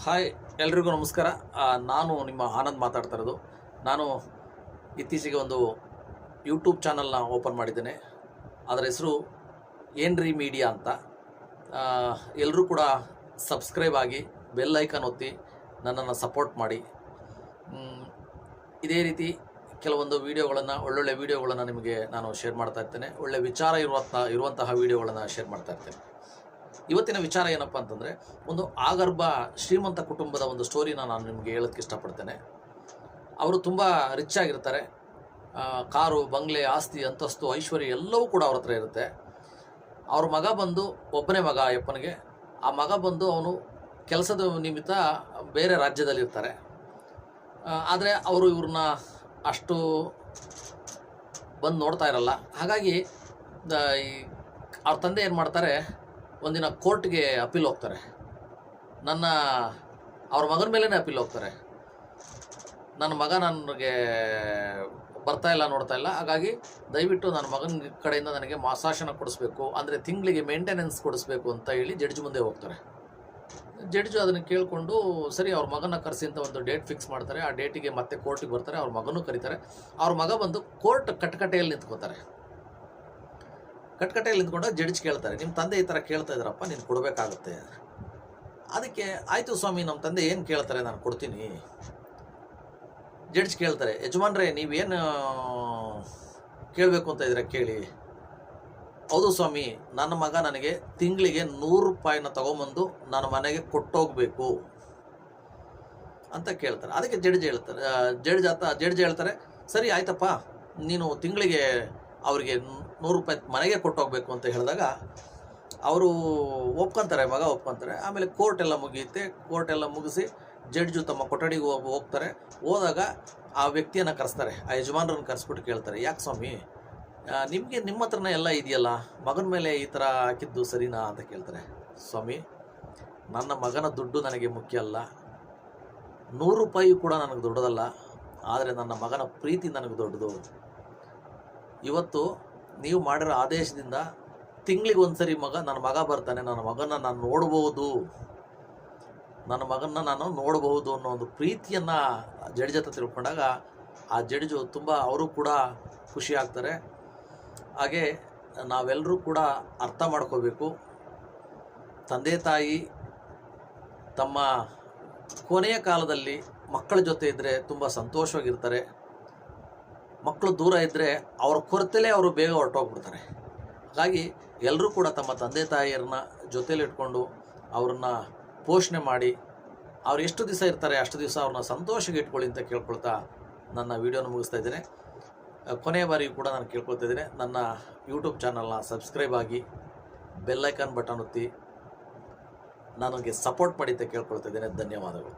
Hi ಎಲ್ರಿಗೂ ನಮಸ್ಕಾರ. ನಾನು ನಿಮ್ಮ ಆನಂದ್ ಮಾತಾಡ್ತಾ ಇರೋದು. ನಾನು ಇತ್ತೀಚೆಗೆ ಒಂದು ಯೂಟ್ಯೂಬ್ ಚಾನಲ್ನ ಓಪನ್ ಮಾಡಿದ್ದೇನೆ. ಅದರ ಹೆಸರು ಏನ್ರಿ ಮೀಡಿಯಾ ಅಂತ. ಎಲ್ಲರೂ ಕೂಡ ಸಬ್ಸ್ಕ್ರೈಬ್ ಆಗಿ ಬೆಲ್ ಐಕಾನ್ ಒತ್ತಿ ನನ್ನನ್ನು ಸಪೋರ್ಟ್ ಮಾಡಿ. ಇದೇ ರೀತಿ ಕೆಲವೊಂದು ವೀಡಿಯೋಗಳನ್ನು ಒಳ್ಳೊಳ್ಳೆ ವೀಡಿಯೋಗಳನ್ನು ನಿಮಗೆ ನಾನು ಶೇರ್ ಮಾಡ್ತಾ ಇರ್ತೇನೆ. ಒಳ್ಳೆ ವಿಚಾರ ಇರುವಂತಹ ವೀಡಿಯೋಗಳನ್ನು ಶೇರ್ ಮಾಡ್ತಾ ಇರ್ತೇನೆ. ಇವತ್ತಿನ ವಿಚಾರ ಏನಪ್ಪ ಅಂತಂದರೆ, ಒಂದು ಆಗರ್ಭ ಶ್ರೀಮಂತ ಕುಟುಂಬದ ಒಂದು ಸ್ಟೋರಿನ ನಾನು ನಿಮಗೆ ಹೇಳೋಕ್ಕೆ ಇಷ್ಟಪಡ್ತೇನೆ. ಅವರು ತುಂಬ ರಿಚ್ ಆಗಿರ್ತಾರೆ. ಕಾರು, ಬಂಗ್ಲೆ, ಆಸ್ತಿ, ಅಂತಸ್ತು, ಐಶ್ವರ್ಯ ಎಲ್ಲವೂ ಕೂಡ ಅವ್ರ ಹತ್ರ ಇರುತ್ತೆ. ಅವ್ರ ಮಗ ಬಂದು, ಒಬ್ಬನೇ ಮಗ ಅಯ್ಯಪ್ಪನಿಗೆ. ಆ ಮಗ ಬಂದು ಅವನು ಕೆಲಸದ ನಿಮಿತ್ತ ಬೇರೆ ರಾಜ್ಯದಲ್ಲಿರ್ತಾರೆ. ಆದರೆ ಅವರು ಇವ್ರನ್ನ ಅಷ್ಟು ಬಂದು ನೋಡ್ತಾ ಇರಲ್ಲ. ಹಾಗಾಗಿ ಅವ್ರ ತಂದೆ ಏನು ಮಾಡ್ತಾರೆ, ಒಂದಿನ ಕೋರ್ಟ್ಗೆ ಅಪೀಲ್ ಹೋಗ್ತಾರೆ. ಅವ್ರ ಮಗನ ಮೇಲೇ ಅಪೀಲ್ ಹೋಗ್ತಾರೆ. ನನ್ನ ಮಗ ನನಗೆ ಬರ್ತಾ ಇಲ್ಲ, ನೋಡ್ತಾ ಇಲ್ಲ, ಹಾಗಾಗಿ ದಯವಿಟ್ಟು ನನ್ನ ಮಗನ ಕಡೆಯಿಂದ ನನಗೆ ಮಾಸಾಶನ ಕೊಡಿಸ್ಬೇಕು, ಅಂದರೆ ತಿಂಗಳಿಗೆ ಮೇಂಟೆನೆನ್ಸ್ ಕೊಡಿಸ್ಬೇಕು ಅಂತ ಹೇಳಿ ಜಡ್ಜ್ ಮುಂದೆ ಹೋಗ್ತಾರೆ. ಜಡ್ಜು ಅದನ್ನು ಕೇಳಿಕೊಂಡು ಸರಿ ಅವ್ರ ಮಗನ ಕರೆಸಿ ಅಂತ ಒಂದು ಡೇಟ್ ಫಿಕ್ಸ್ ಮಾಡ್ತಾರೆ. ಆ ಡೇಟಿಗೆ ಮತ್ತೆ ಕೋರ್ಟಿಗೆ ಬರ್ತಾರೆ. ಅವ್ರ ಮಗನೂ ಕರೀತಾರೆ. ಅವ್ರ ಮಗ ಬಂದು ಕೋರ್ಟ್ ಕಟ್ಕಟೆಯಲ್ಲಿ ನಿಂತ್ಕೋತಾರೆ. ಕಟ್ಕಟೆಯಲ್ಲಿ ನಿಂತ್ಕೊಂಡಾಗ ಜಡ್ಜ್ ಕೇಳ್ತಾರೆ, ನಿಮ್ಮ ತಂದೆ ಈ ಥರ ಕೇಳ್ತಾ ಇದ್ದಾರಪ್ಪ, ನೀನು ಕೊಡಬೇಕಾಗುತ್ತೆ. ಅದಕ್ಕೆ ಆಯಿತು ಸ್ವಾಮಿ, ನಮ್ಮ ತಂದೆ ಏನು ಕೇಳ್ತಾರೆ ನಾನು ಕೊಡ್ತೀನಿ. ಜಡ್ಜ್ ಕೇಳ್ತಾರೆ, ಯಜಮಾನ್ರೆ ನೀವೇನು ಕೇಳಬೇಕು ಅಂತ ಇದ್ದೀರಾ ಕೇಳಿ. ಹೌದು ಸ್ವಾಮಿ, ನನ್ನ ಮಗ ನನಗೆ ತಿಂಗಳಿಗೆ 100 ರೂಪಾಯಿನ ತೊಗೊಂಬಂದು ನನ್ನ ಮನೆಗೆ ಕೊಟ್ಟೋಗ್ಬೇಕು ಅಂತ ಕೇಳ್ತಾರೆ. ಅದಕ್ಕೆ ಜಡ್ಜ್ ಹೇಳ್ತಾರೆ, ಸರಿ ಆಯ್ತಪ್ಪ, ನೀನು ತಿಂಗಳಿಗೆ ಅವರಿಗೆ 100 ರೂಪಾಯಿ ಮನೆಗೆ ಕೊಟ್ಟೋಗ್ಬೇಕು ಅಂತ ಹೇಳಿದಾಗ ಅವರು ಒಪ್ಕೊತಾರೆ, ಮಗ ಒಪ್ಕೊತಾರೆ. ಆಮೇಲೆ ಕೋರ್ಟ್ ಎಲ್ಲ ಮುಗಿಸಿ ಜಡ್ಜು ತಮ್ಮ ಕೊಠಡಿಗೆ ಹೋಗ್ತಾರೆ. ಹೋದಾಗ ಆ ವ್ಯಕ್ತಿಯನ್ನು ಕರೆಸ್ತಾರೆ, ಆ ಯಜಮಾನ್ರನ್ನು ಕರೆಸ್ಬಿಟ್ಟು ಕೇಳ್ತಾರೆ, ಯಾಕೆ ಸ್ವಾಮಿ ನಿಮ್ಮ ಹತ್ರನೇ ಎಲ್ಲ ಇದೆಯಲ್ಲ, ಮಗನ ಮೇಲೆ ಈ ಥರ ಹಾಕಿದ್ದು ಸರಿನಾ ಅಂತ ಕೇಳ್ತಾರೆ. ಸ್ವಾಮಿ, ನನ್ನ ಮಗನ ದುಡ್ಡು ನನಗೆ ಮುಖ್ಯ ಅಲ್ಲ, 100 ರೂಪಾಯಿ ಕೂಡ ನನಗೆ ದೊಡ್ಡದಲ್ಲ, ಆದರೆ ನನ್ನ ಮಗನ ಪ್ರೀತಿ ನನಗೆ ದೊಡ್ಡದು. ಇವತ್ತು ನೀವು ಮಾಡಿರೋ ಆದೇಶದಿಂದ ತಿಂಗಳಿಗೆ ಒಂದ್ಸರಿ ನನ್ನ ಮಗ ಬರ್ತಾನೆ, ನನ್ನ ಮಗನ ನಾನು ನೋಡಬಹುದು ಅನ್ನೋ ಒಂದು ಪ್ರೀತಿಯನ್ನು ಜಡ್ಜ್ ಹತ್ರ ತಿಳ್ಕೊಂಡಾಗ ಆ ಜಡ್ಜು ತುಂಬ ಅವರು ಕೂಡ ಖುಷಿ ಆಗ್ತಾರೆ. ಹಾಗೆ ನಾವೆಲ್ಲರೂ ಕೂಡ ಅರ್ಥ ಮಾಡ್ಕೋಬೇಕು, ತಂದೆ ತಾಯಿ ತಮ್ಮ ಕೊನೆಯ ಕಾಲದಲ್ಲಿ ಮಕ್ಕಳ ಜೊತೆ ಇದ್ದರೆ ತುಂಬ ಸಂತೋಷವಾಗಿರ್ತಾರೆ. ಮಕ್ಕಳು ದೂರ ಇದ್ದರೆ ಅವ್ರ ಕೊರತೆಲೇ ಅವರು ಬೇಗ ಹೊರಟೋಗ್ಬಿಡ್ತಾರೆ. ಹಾಗಾಗಿ ಎಲ್ಲರೂ ಕೂಡ ತಮ್ಮ ತಂದೆ ತಾಯಿಯರನ್ನ ಜೊತೇಲಿಟ್ಕೊಂಡು ಅವ್ರನ್ನ ಪೋಷಣೆ ಮಾಡಿ, ಅವ್ರು ಎಷ್ಟು ದಿವಸ ಇರ್ತಾರೆ ಅಷ್ಟು ದಿವಸ ಅವ್ರನ್ನ ಸಂತೋಷಕ್ಕೆ ಇಟ್ಕೊಳ್ಳಿ ಅಂತ ಕೇಳ್ಕೊಳ್ತಾ ನನ್ನ ವೀಡಿಯೋನ ಮುಗಿಸ್ತಾ ಇದ್ದೇನೆ. ಕೊನೆಯ ಬಾರಿಯೂ ಕೂಡ ನಾನು ಕೇಳ್ಕೊಳ್ತಾ ಇದ್ದೇನೆ, ನನ್ನ ಯೂಟ್ಯೂಬ್ ಚಾನಲ್ನ ಸಬ್ಸ್ಕ್ರೈಬ್ ಆಗಿ ಬೆಲ್ ಐಕಾನ್ ಬಟನ್ ಒತ್ತಿ ನನಗೆ ಸಪೋರ್ಟ್ ಮಾಡಿ ಅಂತ ಕೇಳ್ಕೊಳ್ತಾ ಇದ್ದೇನೆ. ಧನ್ಯವಾದಗಳು.